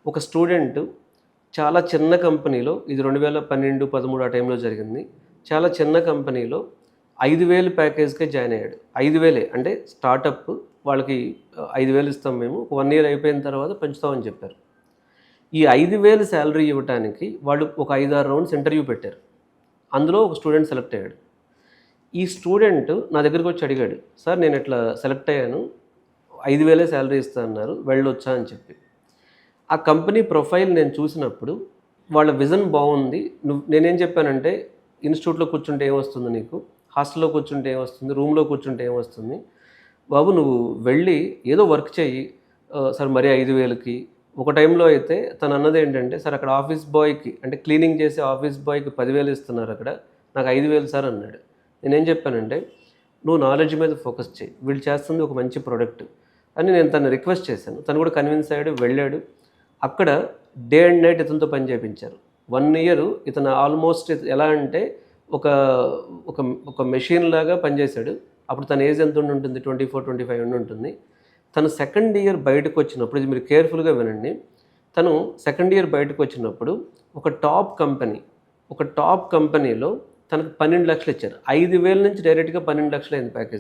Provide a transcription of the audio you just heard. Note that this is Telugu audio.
ఒక స్టూడెంట్ చాలా చిన్న కంపెనీలో, ఇది 2012, 13 ఆ టైంలో జరిగింది. చాలా చిన్న కంపెనీలో 5,000 ప్యాకేజ్‌కే జాయిన్ అయ్యాడు. 5,000 అంటే స్టార్టప్ వాళ్ళకి 5,000 ఇస్తాం మేము. ఒక 1 ఇయర్ అయిపోయిన తర్వాత పెంచుతామని చెప్పారు. ఈ 5,000 సాలరీ ఇవ్వటానికి వాళ్ళు ఒక 5, 6 రౌండ్స్ ఇంటర్వ్యూ పెట్టారు. అందులో ఒక స్టూడెంట్ సెలెక్ట్ అయ్యాడు. ఈ స్టూడెంట్ నా దగ్గరికి వచ్చి అడిగాడు, సార్ నేను ఇట్లా సెలెక్ట్ అయ్యాను, 5,000 సాలరీ ఇస్తా అన్నారు, వెళ్ళొచ్చా అని చెప్పి. ఆ కంపెనీ ప్రొఫైల్ నేను చూసినప్పుడు వాళ్ళ విజన్ బాగుంది. నేనేం చెప్పానంటే, ఇన్స్టిట్యూట్లో కూర్చుంటే ఏమొస్తుంది నీకు, హాస్టల్లో కూర్చుంటే ఏమొస్తుంది, రూమ్లో కూర్చుంటే ఏమొస్తుంది, బాబు నువ్వు వెళ్ళి ఏదో వర్క్ చెయ్యి. సార్ మరి 5,000కి ఒక టైంలో అయితే తను అన్నది ఏంటంటే, సార్ అక్కడ ఆఫీస్ బాయ్కి అంటే క్లీనింగ్ చేసే ఆఫీస్ బాయ్కి 10,000 ఇస్తున్నారు అక్కడ, నాకు 5,000 సార్ అన్నాడు. నేనేం చెప్పానంటే, నువ్వు నాలెడ్జ్ మీద ఫోకస్ చేయి, వీళ్ళు చేస్తుంది ఒక మంచి ప్రోడక్ట్ అని నేను తను రిక్వెస్ట్ చేశాను. తను కూడా కన్విన్స్ అయ్యాడు, వెళ్ళాడు. అక్కడ డే అండ్ నైట్ ఇతనితో పని చేయించారు. 1 ఇయర్ ఇతను ఆల్మోస్ట్ ఎలా అంటే ఒక ఒక ఒక మెషిన్ లాగా పనిచేశాడు. అప్పుడు తన ఏజ్ ఎంత ఉంటుంది, 24, 25 ఉంటుంది. తను సెకండ్ ఇయర్ బయటకు వచ్చినప్పుడు, ఇది మీరు కేర్ఫుల్గా వినండి, తను సెకండ్ ఇయర్ బయటకు వచ్చినప్పుడు ఒక టాప్ కంపెనీలో తనకు 12 లక్షలు ఇచ్చారు. 5,000 నుంచి డైరెక్ట్గా 12 లక్షలు అయింది ప్యాకేజ్.